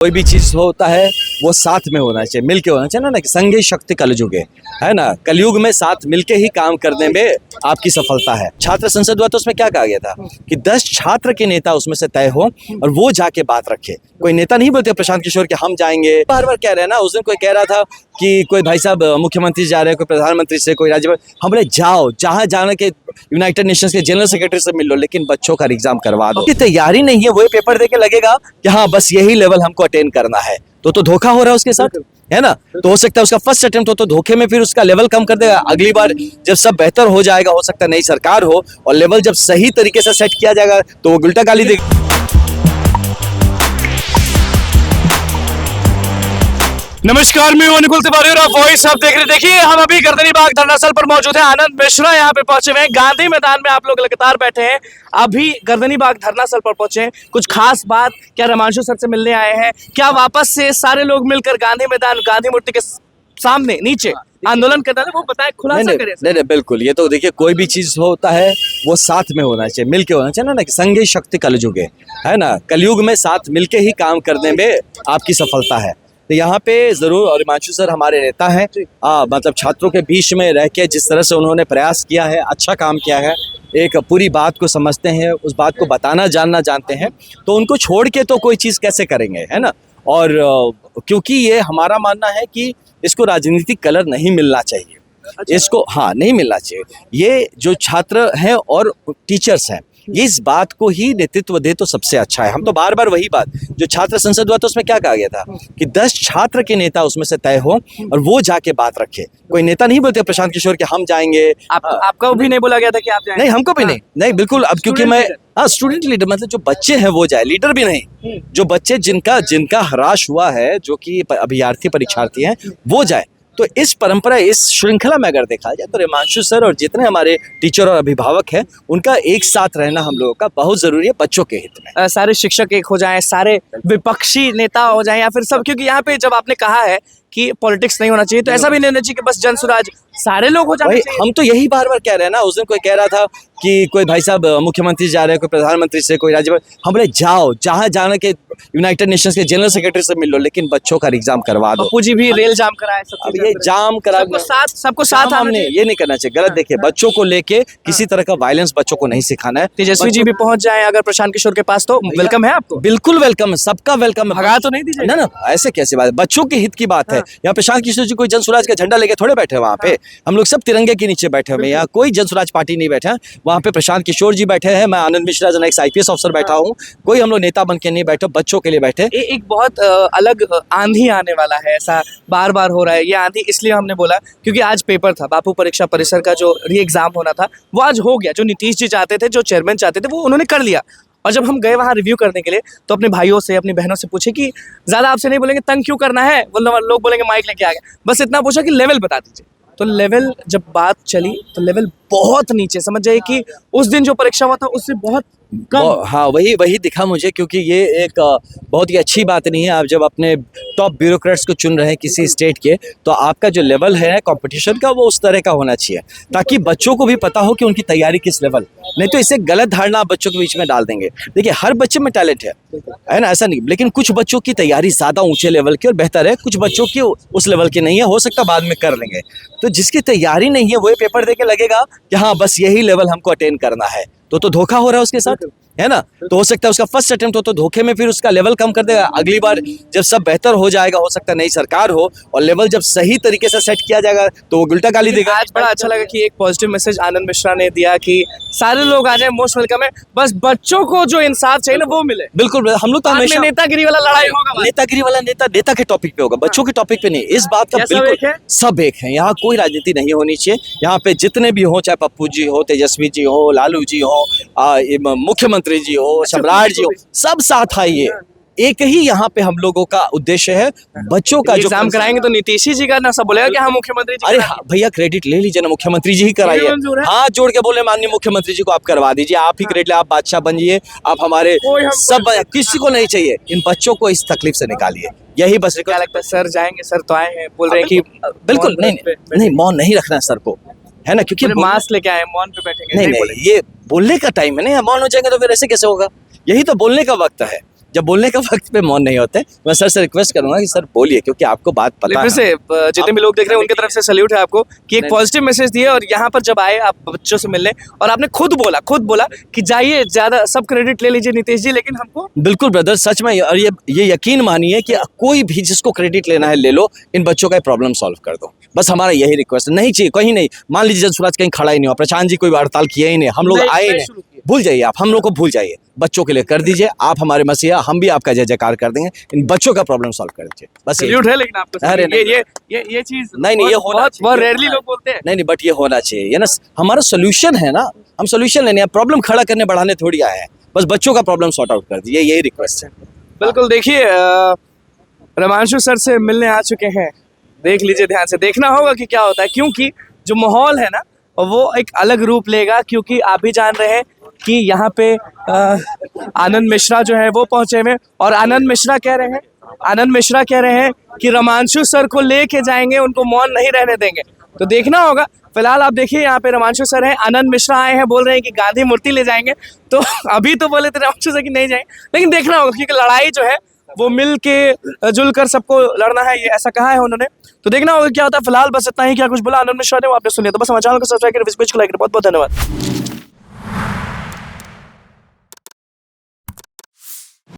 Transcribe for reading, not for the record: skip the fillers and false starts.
कोई भी चीज होता है वो साथ में होना चाहिए, मिलके होना चाहिए ना कि संगे शक्ति कलयुगे है ना। कलयुग में साथ मिलके ही काम करने में आपकी सफलता है। छात्र संसद हुआ तो उसमें क्या कहा गया था कि 10 छात्र के नेता उसमें से तय हो और वो जाके बात रखे। कोई नेता नहीं बोलते प्रशांत किशोर कि हम जाएंगे, बार बार कह रहे हैं ना। उस दिन कोई कह रहा था कि कोई भाई साहब मुख्यमंत्री जा रहे हैं, कोई प्रधानमंत्री से, कोई राज्यपाल। हम बोले जाओ, जहाँ जाने के यूनाइटेड नेशंस के जनरल सेक्रेटरी से मिल लो, लेकिन बच्चों का एग्जाम करवा दो। तैयारी नहीं है, वही पेपर देके लगेगा कि हाँ बस यही लेवल हमको अटेंड करना है, तो धोखा हो रहा है उसके साथ, है ना। तो हो सकता है उसका फर्स्ट अटेम्प्ट हो तो धोखे में फिर उसका लेवल कम कर देगा। अगली बार जब सब बेहतर हो जाएगा, हो सकता है नई सरकार हो और लेवल जब सही तरीके से सेट किया जाएगा तो वो उल्टा गाली देगा। नमस्कार, मैं अनुकुल तिवारी और आप वॉइस आप देख रहे। देखिए, हम अभी गर्दनी बाग धरना स्थल पर मौजूद हैं। आनंद मिश्रा यहाँ पे पहुंचे हुए हैं। गांधी मैदान में आप लोग लगातार बैठे हैं, अभी गर्दनी बाग धरना स्थल पर पहुंचे हैं। कुछ खास बात क्या रमांशु सर से मिलने आए हैं, क्या वापस से सारे लोग मिलकर गांधी मैदान गांधी मूर्ति के सामने नीचे आंदोलन करना है, वो बताए, खुलासा करें। नहीं, बिल्कुल। ये तो देखिए, कोई भी चीज होता है वो साथ में होना चाहिए, मिलके होना चाहिए ना कि संगे शक्ति कलयुगे है ना। कलयुग में साथ मिलके ही काम करने में आपकी सफलता है। तो यहाँ पे जरूर, और हिमांशु सर हमारे नेता हैं, मतलब छात्रों के बीच में रह के जिस तरह से उन्होंने प्रयास किया है, अच्छा काम किया है, एक पूरी बात को समझते हैं, उस बात को बताना जानना जानते हैं, तो उनको छोड़ के तो कोई चीज़ कैसे करेंगे, है ना। और क्योंकि ये हमारा मानना है कि इसको राजनीतिक कलर नहीं मिलना चाहिए। अच्छा। इसको नहीं मिलना चाहिए। ये जो छात्र हैं और टीचर्स हैं, ये इस बात को ही नेतृत्व दे तो सबसे अच्छा है। हम तो बार बार वही बात, जो छात्र संसद हुआ तो उसमें क्या कहा गया था कि 10 छात्र के नेता उसमें से तय हो और वो जाके बात रखे। कोई नेता नहीं बोलते प्रशांत किशोर कि हम जाएंगे। आपका भी नहीं बोला गया था कि आप जाएंगे? नहीं, हमको भी नहीं बिल्कुल। अब क्योंकि मैं स्टूडेंट लीडर, मतलब जो बच्चे हैं वो जाए, लीडर भी नहीं, जो बच्चे जिनका हराश हुआ है, जो कि अभ्यर्थी परीक्षार्थी हैं, वो जाए। तो इस परंपरा, इस श्रृंखला में अगर देखा जाए तो हिमांशु सर और जितने हमारे टीचर और अभिभावक हैं, उनका एक साथ रहना हम लोगों का बहुत जरूरी है बच्चों के हित में। सारे शिक्षक एक हो जाएं, सारे विपक्षी नेता हो जाएं, या फिर सब, क्योंकि यहाँ पे जब आपने कहा है कि पॉलिटिक्स नहीं होना चाहिए, तो ऐसा भी नहीं होना चाहिए कि बस जन स्वराज सारे लोग हो जाने चाहिए। हम तो यही बार बार कह रहे हैं ना। उस दिन कोई कह रहा था कि कोई भाई साहब मुख्यमंत्री जा रहे हैं, कोई प्रधानमंत्री से, कोई राज्यपाल। हम बोले जाओ, जहाँ जाने के यूनाइटेड नेशंस के जनरल सेक्रेटरी से मिल लो, लेकिन बच्चों का एग्जाम करवा दो। बापू जी भी रेल जाम कराए, अब ये जाम करा, सबको साथ हमने ये नहीं करना चाहिए। गलत देखिए, बच्चों को लेके किसी तरह का वायलेंस बच्चों को नहीं सिखाना है। तेजस्वी जी भी पहुंच जाए अगर प्रशांत किशोर के पास, तो वेलकम है आपको। बिल्कुल वेलकम है, सबका वेलकम है। भगा तो नहीं दीजिए ना, ऐसे कैसे बात है, बच्चों के हित की बात है। यहाँ प्रशांत किशोर जी कोई जन स्वराज का झंडा लेके थोड़े बैठे हैं वहाँ पे। हम लोग सब तिरंगे के नीचे बैठे हुए हैं। यहाँ कोई जन स्वराज पार्टी नहीं बैठा है, वहाँ पे प्रशांत किशोर जी बैठे हैं, मैं आनंद मिश्रा जना एक IPS अफसर बैठा हूँ। कोई हम लोग नेता बन के नहीं बैठे, बच्चों के लिए बैठे। एक बहुत अलग आंधी आने वाला है, ऐसा बार बार हो रहा है। ये आंधी इसलिए हमने बोला क्योंकि आज पेपर था, बापू परीक्षा परिसर का जो री एग्जाम होना था वो आज हो गया। जो नीतीश जी चाहते थे, जो चेयरमैन चाहते थे, वो उन्होंने कर लिया। और जब हम गए वहाँ रिव्यू करने के लिए, तो अपने भाइयों से, अपनी बहनों से पूछे कि ज़्यादा आपसे नहीं बोलेंगे, तंग क्यों करना है, लोग बोलेंगे माइक लेके आ गए, बस इतना पूछा कि लेवल बता दीजिए। तो लेवल जब बात चली तो लेवल बहुत नीचे, समझ जाइए कि उस दिन जो परीक्षा हुआ था उससे बहुत कम। वही दिखा मुझे, क्योंकि ये एक बहुत ही अच्छी बात नहीं है। आप जब अपने टॉप ब्यूरोक्रेट्स को चुन रहे हैं किसी स्टेट के, तो आपका जो लेवल है कंपटीशन का, वो उस तरह का होना चाहिए ताकि बच्चों को भी पता हो कि उनकी तैयारी किस लेवल। नहीं तो इसे गलत धारणा बच्चों के बीच में डाल देंगे। देखिए, हर बच्चे में टैलेंट है ना, ऐसा नहीं, लेकिन कुछ बच्चों की तैयारी ज्यादा ऊंचे लेवल की और बेहतर है, कुछ बच्चों की उस लेवल की नहीं है, हो सकता बाद में कर लेंगे। तो जिसकी तैयारी नहीं है वही पेपर देके लगेगा कि हाँ बस यही लेवल हमको अटेंड करना है, तो धोखा हो रहा है उसके साथ, है ना। तो हो सकता है उसका फर्स्ट अटेम्प्ट हो तो धोखे में फिर उसका लेवल कम कर देगा। अगली बार जब सब बेहतर हो जाएगा, हो सकता है नई सरकार हो और लेवल जब सही तरीके से सेट किया जाएगा तो वो उल्टा गाली देगा। आज बड़ा अच्छा लगा कि एक पॉजिटिव मैसेज आनंद मिश्रा ने दिया कि सारे लोग आ जाए, मोस्ट वेलकम है, बस बच्चों को जो इंसाफ चाहिए ना वो मिले। बिल्कुल, हम लोग तो हमेशा नेतागिरी वाला लड़ाई होगा, नेतागिरी वाला नेता के टॉपिक पे होगा, बच्चों के टॉपिक पे नहीं। इस बात का बिल्कुल सब एक है। यहाँ कोई राजनीति नहीं होनी चाहिए। यहाँ पे जितने भी हो, चाहे पप्पू जी हो, तेजस्वी जी हो, लालू जी हो, मुख्यमंत्री जी हो, सम्राट जी हो, सब साथ आइए। एक ही यहाँ पे हम लोगों का उद्देश्य है, बच्चों का जो एग्जाम कराएंगे तो नीतीश जी का ना सब बोलेगा कि हाँ मुख्यमंत्री जी। अरे भैया, क्रेडिट ले लीजिए ना, मुख्यमंत्री जी ही कराइए। हाथ जोड़ के बोले माननीय मुख्यमंत्री जी को आप करवा दीजिए, आप ही क्रेडिट ले, आप बादशाह बनिए, आप हमारे सब, किसी को नहीं चाहिए। इन बच्चों को इस तकलीफ से निकालिए, यही बस। क्या लगता है सर जाएंगे? सर तो आए हैं, बोल रहे हैं कि बिल्कुल नहीं, मौन नहीं रखना सर को, है ना, क्योंकि मास्क लेके आए, मौन पे बैठेंगे? नहीं, ये बोलने का टाइम है ना, मौन हो जाएंगे तो फिर ऐसे कैसे होगा। यही तो बोलने का वक्त है। जब बोलने का वक्त पे मौन नहीं होते, मैं सर से रिक्वेस्ट करूंगा कि सर बोलिए, क्योंकि आपको बात पता फिर है। से जितने भी लोग देख रहे हैं उनकी तरफ से सल्यूट है आपको कि एक नहीं। पॉजिटिव मैसेज दिए और यहाँ पर जब आए आप बच्चों से मिलने और आपने खुद बोला कि जाइए, ज्यादा सब क्रेडिट ले लीजिए नीतीश जी, लेकिन हमको बिल्कुल ब्रदर, सच में। और ये यकीन मानिए कि कोई भी जिसको क्रेडिट लेना है ले लो, इन बच्चों का प्रॉब्लम सॉल्व कर दो, बस हमारा यही रिक्वेस्ट है। नहीं चाहिए कहीं नहीं, मान लीजिए जनसुराज कहीं खड़ा ही नहीं हो, प्रशांत जी कोई हड़ताल किए ही नहीं, हम लोग आए ही नहीं नहीं, शुरू किए। भूल जाइए आप, हम लोग को भूल जाइए, बच्चों के लिए कर दीजिए, आप हमारे मसीहा, हम भी आपका जय जयकार कर देंगे, इन बच्चों का प्रॉब्लम सॉल्व कर दीजिए, बस यही। सल्यूट है लेकिन आपको अरे ये चीज नहीं, ये होना चाहिए, बहुत ये रेयरली होना लोग बोलते हैं। नहीं, बट ये होना चाहिए, ये ना हमारा सोल्यूशन है ना, हम सोल्यूशन लेने, प्रॉब्लम खड़ा करने बढ़ाने थोड़ी आए हैं, बस बच्चों का प्रॉब्लम सॉर्ट आउट कर दीजिए, यही रिक्वेस्ट है। बिल्कुल, देखिए रमांशु सर से मिलने आ चुके हैं, देख लीजिए ध्यान से, देखना होगा कि क्या होता है, क्योंकि जो माहौल है ना वो एक अलग रूप लेगा, क्योंकि आप भी जान रहे हैं कि यहाँ पे आनंद मिश्रा जो है वो पहुंचे हुए, और आनंद मिश्रा कह रहे हैं कि रमांशु सर को लेके जाएंगे, उनको मौन नहीं रहने देंगे। तो देखना होगा। फिलहाल आप देखिए यहाँ पे रमांशु सर हैं, आनंद मिश्रा आए हैं, बोल रहे हैं कि गांधी मूर्ति ले जाएंगे। तो अभी तो बोले थे रमांशु सर कि नहीं जाएंगे, लेकिन देखना होगा, क्योंकि लड़ाई जो है वो मिल के जुल कर सबको लड़ना है, ये ऐसा कहा है उन्होंने। तो देखना होगा क्या होता है। फिलहाल बस इतना ही, क्या कुछ बोला आनंद मिश्रा ने वो आपने सुनिए। तो बस हमारे चैनल को सब्सक्राइब करें, इस पेज को लाइक करें। बहुत बहुत धन्यवाद।